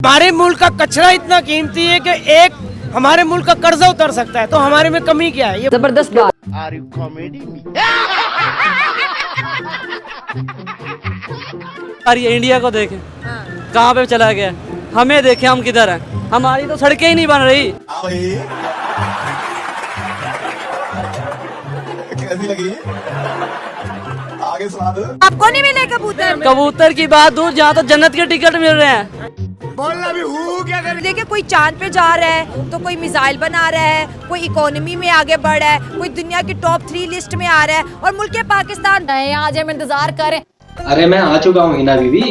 हमारे मुल्क का कचरा इतना कीमती है कि एक हमारे मुल्क का कर्जा उतर सकता है, तो हमारे में कमी क्या है? ये जबरदस्त बात। आर यू कॉमेडी और ये इंडिया को देखें कहाँ पे चला गया, हमें देखें हम किधर हैं, हमारी तो सड़कें ही नहीं बन रही। कैसी लगी? आगे सुना दो। आपको नहीं मिले कबूतर? कबूतर की बात दूर, जहाँ तो जन्नत के टिकट मिल रहे हैं। बोलना भी हूँ क्या कर? देखिए, कोई चांद पे जा रहा है तो कोई मिसाइल बना रहा है, कोई इकोनॉमी में आगे बढ़ रहा है, कोई दुनिया की टॉप 3 लिस्ट में आ रहा है, और मुल्क पाकिस्तान आज हम इंतजार करें। अरे मैं आ चुका हूँ हिना बीवी,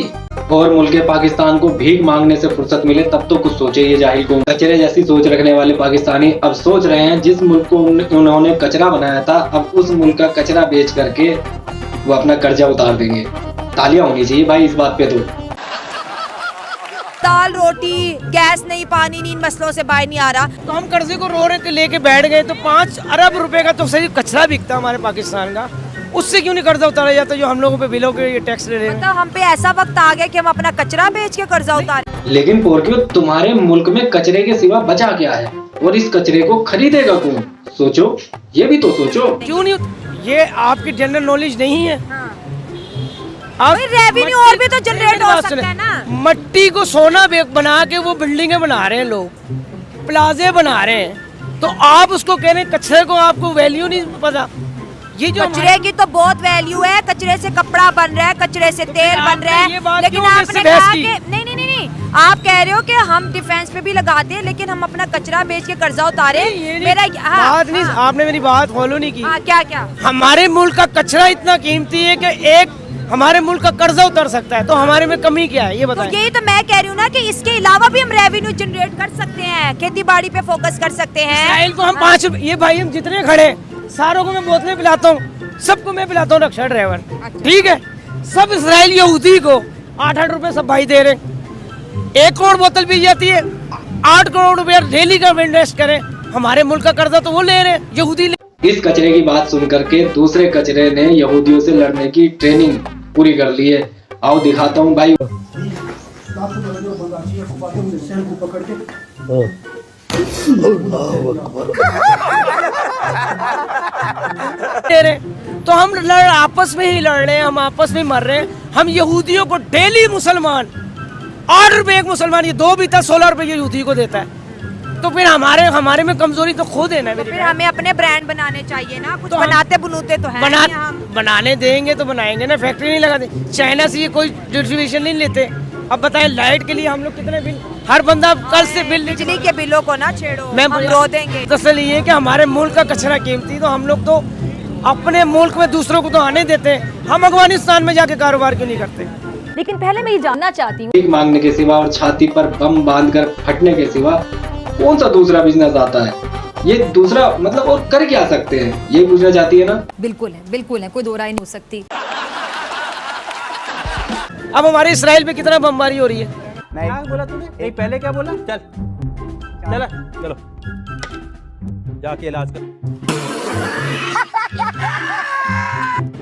और मुल्क पाकिस्तान को भीख मांगने से फुर्सत मिले तब तो कुछ सोचे ये जाहिल को। कचरे जैसी सोच रखने वाले पाकिस्तानी अब सोच रहे हैं जिस मुल्क को उन्होंने कचरा बनाया था, अब उस मुल्क का कचरा बेच करके वो अपना कर्जा उतार देंगे। तालियां होनी चाहिए भाई इस बात पे। तो दाल रोटी गैस नहीं, पानी नहीं, इन मसलों से बाहर नहीं आ रहा। तो हम कर्जे को रो रहे के लेके बैठ गए, तो 5 अरब रुपए का तो सही कचरा बिकता हमारे पाकिस्तान का, उससे क्यों नहीं कर्जा उतारा जाता जो हम लोगों पे बिलों के ये टैक्स ले रहे हैं? मतलब हम पे ऐसा वक्त आ गया कि हम अपना कचरा बेच के कर्जा उतारे। लेकिन पोरक्यो, तुम्हारे मुल्क में कचरे के सिवा बचा क्या है, और इस कचरे को खरीदेगा कौन? सोचो, ये भी तो सोचो। क्यों नहीं? ये आपकी जनरल नॉलेज नहीं है। आप रेवेन्यू और भी तो जनरेट हो सकता है ना। मट्टी को सोना बना के वो बिल्डिंगें बना रहे हैं लोग, प्लाजे बना रहे हैं, तो आप उसको कह रहे हैं कचरे को आपको वैल्यू नहीं पता। ये जो कचरे की तो बहुत वैल्यू है, कचरे से कपड़ा बन रहा है, कचरे से तेल बन रहा है, लेकिन आपने कहा कि नहीं, आप कह रहे हो कि हम डिफेंस पे भी लगाते हैं, लेकिन हम अपना कचरा बेच के कर्जा उतारे। मेरा बात नहीं, आपने मेरी बात फॉलो नहीं की। क्या हमारे मुल्क का कचरा इतना कीमती है कि एक हमारे मुल्क का कर्जा उतर सकता है, तो हमारे में कमी क्या है? ये बताएं। तो यही तो मैं कह रही हूँ ना कि इसके अलावा भी हम रेवेन्यू जनरेट कर सकते हैं, खेती बाड़ी पे फोकस कर सकते हैं। इसराइल को हम 5 रुपए, ये भाई हम जितने खड़े सारों को मैं बोतलें पिलाता हूँ, सबको मैं पिलाता हूँ रक्षा ड्राइवर, ठीक है? सब इसराइल यहूदी को 8-8 रुपए सब भाई दे रहे, 1 करोड़ बोतल पी जाती है, 8 करोड़ रुपया डेली का इन्वेस्ट करें। हमारे मुल्क का कर्जा तो वो ले रहे हैं, यहूदी ले। इस कचरे की बात सुन करके दूसरे कचरे ने यहूदियों से लड़ने की ट्रेनिंग पूरी कर ली है। आओ दिखाता हूँ भाई। तो हम आपस में ही लड़ रहे हैं, हम आपस में मर रहे हैं। हम यहूदियों को डेली मुसलमान 8 रुपए एक मुसलमान, ये 2 भी था, 16 रुपए यहूदी को देता है। तो फिर हमारे में कमजोरी तो खुद है ना। फिर हमें अपने ब्रांड बनाने चाहिए ना, कुछ तो बनाते बुनूते तो हैं बनाने देंगे तो बनाएंगे ना, फैक्ट्री नहीं लगाते। चाइना से ये कोई डिस्ट्रीब्यूशन नहीं लेते। अब बताएं लाइट के लिए हम लोग कितने बिल, हर बंदा कल से बिल, बिजली के बिलों को ना छेड़ो, हम रो देंगे। दरअसल ये कि हमारे मुल्क का कचरा कीमती, तो हम लोग तो अपने मुल्क में दूसरों को तो आने देते हैं, हम अफगानिस्तान में जाके कारोबार क्यों नहीं करते? लेकिन पहले मैं ये जानना चाहती हूँ, भीख मांगने के सिवा और छाती पर बम बांधकर फटने के सिवा कौन सा दूसरा बिजनेस आता है? ये दूसरा मतलब और कर क्या सकते हैं, ये पूछना चाहती है ना? बिल्कुल है, कोई दो राय नहीं हो सकती। अब हमारे इसराइल पे कितना बमबारी हो रही है। क्या बोला तूने? नहीं पहले क्या बोला? चलो जाके इलाज कर।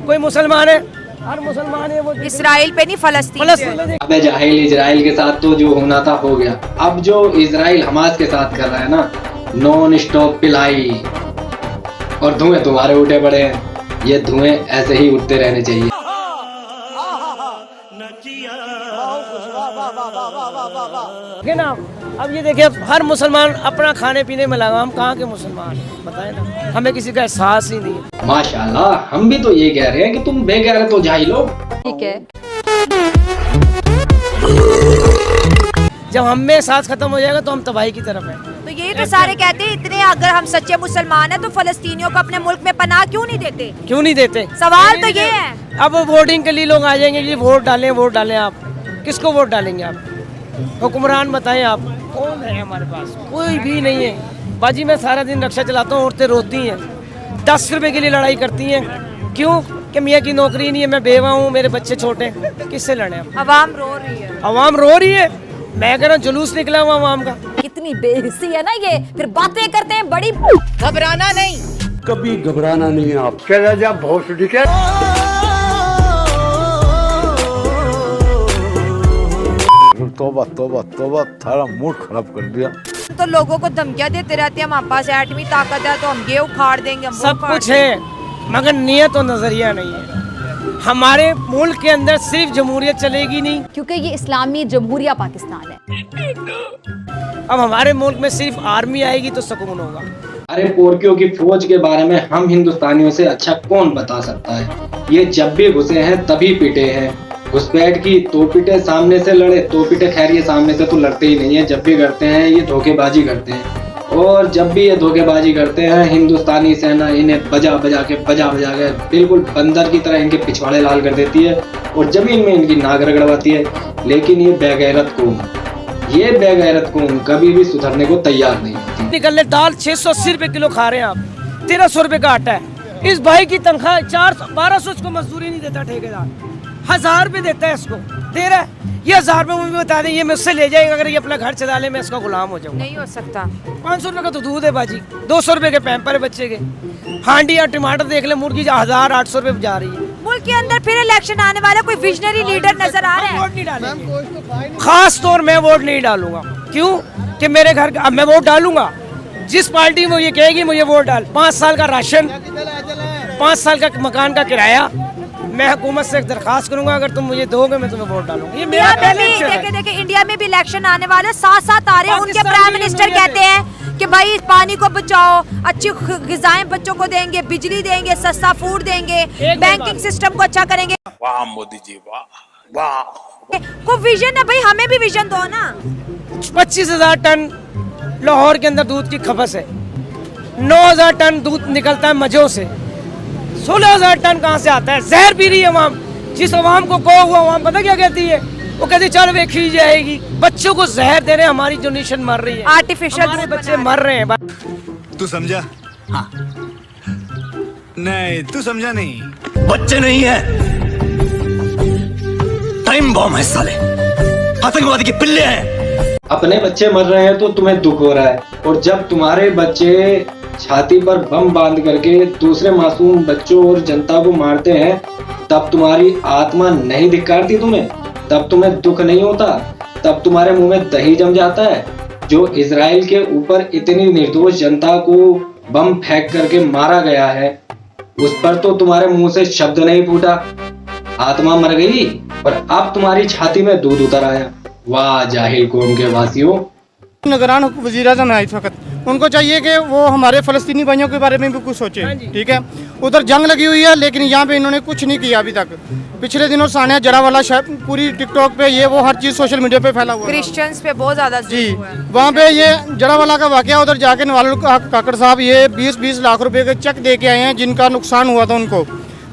कोई मुसलमान है, हर मुसलमान है वो इसराइल पे नहीं, फलस्तीन। अबे जाहिल, इजराइल के साथ तो जो होना था हो गया। अब जो इजराइल हमास के साथ कर रहा है ना, नॉन स्टॉप पिलाई, और धुएं तुम्हारे उठे पड़े हैं। ये धुएं ऐसे ही उठते रहने चाहिए। ना अब ये देखिए, हर मुसलमान अपना खाने पीने में लगा। हम कहाँ के मुसलमान बताएं ना, हमें किसी का एहसास ही नहीं है। माशाल्लाह, हम भी तो ये कह रहे हैं कि तुम बेगैरत तो जाहिल हो। ठीक है, जब हम में एहसास खत्म हो जाएगा तो हम तबाही की तरफ है। तो यही तो सारे कहते हैं, इतने अगर हम सच्चे मुसलमान हैं तो फलस्तीनियों को अपने मुल्क में पनाह क्यों नहीं देते? क्यों नहीं देते? सवाल तो ये है। अब वोटिंग के लिए लोग आ जाएंगे, ये वोट डालें। आप किसको वोट डालेंगे? आप हुक्मरान बताएं, आप कौन है? हमारे पास कोई भी नहीं है। बाजी मैं सारा दिन रक्षा चलाता हूँ, औरतें रोती हैं, 10 रुपए के लिए लड़ाई करती हैं। क्यों? कि मियाँ की नौकरी नहीं है, मैं बेवा हूँ, मेरे बच्चे छोटे, किससे लड़े? अवाम रो रही है। अवाम रो रही है, मैं कह रहा हूँ जुलूस निकला हुआ अवाम का। कितनी बेहिस्सी है ना ये, फिर बातें करते हैं बड़ी। घबराना नहीं, कभी घबराना नहीं। आप चला जा भोसड़ी के। तोबा तोबा तोबा, थारा मूड खराब कर दिया। तो लोगों को धमकियां देते रहते हैं हमारे पास एटमी ताकत है तो हम ये उखाड़ देंगे, हम वो सब उखाड़ कुछ है मगर नियत और नजरिया नहीं है। हमारे मुल्क के अंदर सिर्फ जमहूरियत चलेगी नहीं, क्योंकि ये इस्लामी जमहूरिया पाकिस्तान है। अब हमारे मुल्क में सिर्फ आर्मी आएगी तो सुकून होगा। अरे पोर्कियों की फौज के बारे में हम हिंदुस्तानियों से अच्छा कौन बता सकता है। ये जब भी घुसे हैं तभी पिटे हैं। घुसपैठ की तो पिटे, सामने से लड़े तो पिटे। खैर ये सामने से तो लड़ते ही नहीं है, जब भी करते हैं ये धोखेबाजी करते हैं। और जब भी ये धोखेबाजी करते हैं हिंदुस्तानी सेना इन्हें बजा बजा के बिल्कुल बंदर की तरह इनके पिछवाड़े लाल कर देती है और जमीन में इनकी नाक रगड़वाती है। लेकिन ये बेगैरत कौम कभी भी सुधरने को तैयार नहीं होती। निकलने दाल 680 रुपए किलो खा रहे हैं आप, 1300 रुपए का आटा है। इस भाई की तनख्वाह 1200 इसको मजदूरी नहीं देता ठेकेदार, 1000 रुपए देता है इसको, दे रहा है। ये 1000 रुपए मुझे बता दें ये मुझसे ले जाएगा, अगर ये अपना घर चला ले मैं इसका गुलाम हो जाऊंगा। नहीं हो सकता। 500 रुपए का तो दूध है बाजी, 200 रुपए के पैम्पर है बच्चे के। हांडी या टमाटर देख ले, मुर्गी 1000-800 रुपए जा रही है। मुल्क के अंदर फिर इलेक्शन आने वाला, कोई विजनरी लीडर नजर आ रहा है? वोट नहीं डालेंगे, खास तौर मैं वोट नहीं डालूंगा। क्यों कि मेरे घर अब मैं वोट डालूंगा जिस पार्टी में ये कहेगी मुझे वोट डाल। 5 साल का राशन, 5 साल का मकान का किराया, मैं हुकूमत से एक दरखास्त करूंगा अगर तुम मुझे दोगे मैं तुम्हें वोट डालूंगा। ये मेरा पहले देखे इंडिया में भी इलेक्शन आने वाले, साथ आ रहे हैं। उनके प्राइम मिनिस्टर कहते हैं कि भाई पानी को बचाओ, अच्छी ग़िज़ाएं बच्चों को देंगे, बिजली देंगे, सस्ता फूड देंगे, बैंकिंग सिस्टम को अच्छा करेंगे। वाह मोदी जी वाह वाह। को विजन है भाई, हमें भी विजन दो ना। 25,000 टन लाहौर के अंदर दूध की खपत है, 9,000 टन दूध निकलता है मजों से, 16,000 टन कहाँ से आता है? जहर पी रही है अवाम। जिस अवाम को कहो वो अवाम पता क्या कहती है? वो कहती चल वे खी जाएगी। बच्चों को जहर दे रहे हैं, हमारी जनरेशन मर रही है, आर्टिफिशियल बच्चे मर रहे हैं। तू समझा? हाँ। नहीं तू समझा नहीं। बच्चे नहीं है, टाइम बॉम्ब है साले, आतंकवादी के पिल्ले हैं। अपने बच्चे मर रहे हैं तो तुम्हें दुख हो रहा है, और जब तुम्हारे बच्चे छाती पर बम बांध करके दूसरे मासूम बच्चों और जनता को मारते हैं तब तुम्हारी आत्मा नहीं धिक्कारती तुम्हें? तब तुम्हें दुख नहीं होता? तब तुम्हारे मुंह में दही जम जाता है? जो इजराइल के ऊपर इतनी निर्दोष जनता को बम फेंक करके मारा गया है उस पर तो तुम्हारे मुंह से शब्द नहीं फूटा। आत्मा मर गई और अब तुम्हारी छाती में दूध उतर आया। वाह जाहिल कौम के वासियों। निगरान वज़ीर-ए-आज़म है इस वक्त, उनको चाहिए कि वो हमारे फ़लस्तीनी भाइयों के बारे में भी कुछ सोचे। ठीक है, उधर जंग लगी हुई है लेकिन यहाँ पे इन्होंने कुछ नहीं किया अभी तक। पिछले दिनों सानिया जरावाला पूरी टिकटॉक पे ये वो हर चीज़ सोशल मीडिया पे फैला हुआ है। क्रिश्चियंस पे बहुत ज़्यादा जी, वहाँ पे ये जरावाला का वाक़या, उधर जाके नवाजुल काकड़ साहब ये 20-20 लाख रुपए के चेक दे के आए हैं जिनका नुकसान हुआ था उनको,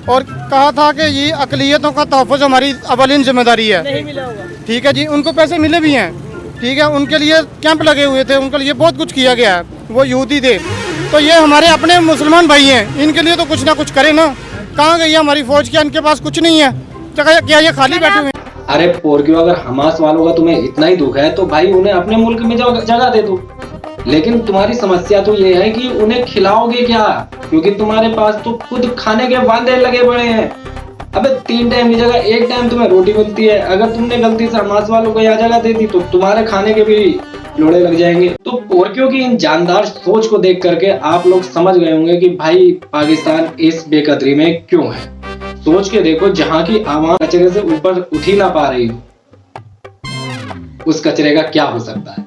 और कहा था कि ये अक़लियतों का तहफ़्फ़ुज़ हमारी अवलिन जिम्मेदारी है। ठीक है जी, उनको पैसे मिले भी हैं। ठीक है, उनके लिए कैंप लगे हुए थे, उनके लिए बहुत कुछ किया गया है, वो यहूदी थे। तो ये हमारे अपने मुसलमान भाई हैं, इनके लिए तो कुछ ना कुछ करें ना। कहाँ गई है हमारी फौज? क्या इनके पास कुछ नहीं है? क्या ये खाली बैठे हुए हैं? अरे पोरकियो, अगर हमास वालों का तुम्हें इतना ही दुख है तो भाई उन्हें अपने मुल्क में जगह दे दो। लेकिन तुम्हारी समस्या तो ये है कि उन्हें खिलाओगे क्या, क्योंकि तुम्हारे पास तो खुद खाने के वादे लगे पड़े हैं। अबे 3 टाइम की जगह 1 टाइम तुम्हें रोटी मिलती है। अगर तुमने गलती से हमास वालों को यहाँ जगह दे दी तो तुम्हारे खाने के भी लोड़े लग जाएंगे। तो पोरकियों की इन जानदार सोच को देख करके आप लोग समझ गए होंगे कि भाई पाकिस्तान इस बेकदरी में क्यों है। सोच के देखो, जहाँ की आवाम कचरे से ऊपर उठ ही ना पा रही हो, उस कचरे का क्या हो सकता है।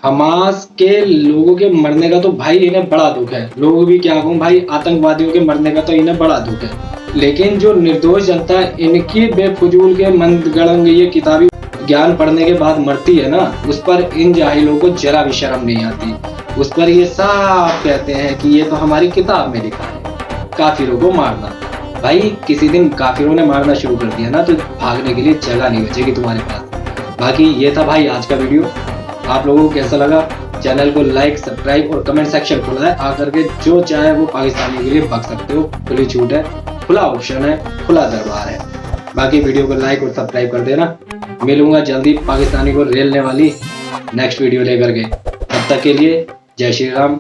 हमास के लोगों के मरने का तो भाई इन्हें बड़ा दुख है। लोग भी क्या कहूँ भाई, आतंकवादियों के मरने का तो इन्हें बड़ा दुख है। लेकिन जो निर्दोष जनता इनकी बेफजूल के मंदगड़ंग ये किताबी ज्ञान पढ़ने के बाद मरती है ना, उस पर इन जाहिलों को जरा भी शर्म नहीं आती। उस पर ये साफ कहते हैं कि ये तो हमारी किताब में लिखा है, काफिरों को मारना। भाई किसी दिन काफिरों ने मारना शुरू कर दिया ना तो भागने के लिए जगह नहीं बचेगी तुम्हारे पास। बाकी ये था भाई आज का वीडियो। आप लोगों को कैसा लगा? चैनल को लाइक, सब्सक्राइब और कमेंट सेक्शन खुला है, आकर के जो चाहे वो पाकिस्तानी के लिए भग सकते हो। खुली छूट है, खुला ऑप्शन है, खुला दरबार है। बाकी वीडियो को लाइक और सब्सक्राइब कर देना। मिलूंगा जल्दी पाकिस्तानी को रेलने वाली नेक्स्ट वीडियो लेकर के। तब तक के लिए जय श्री राम।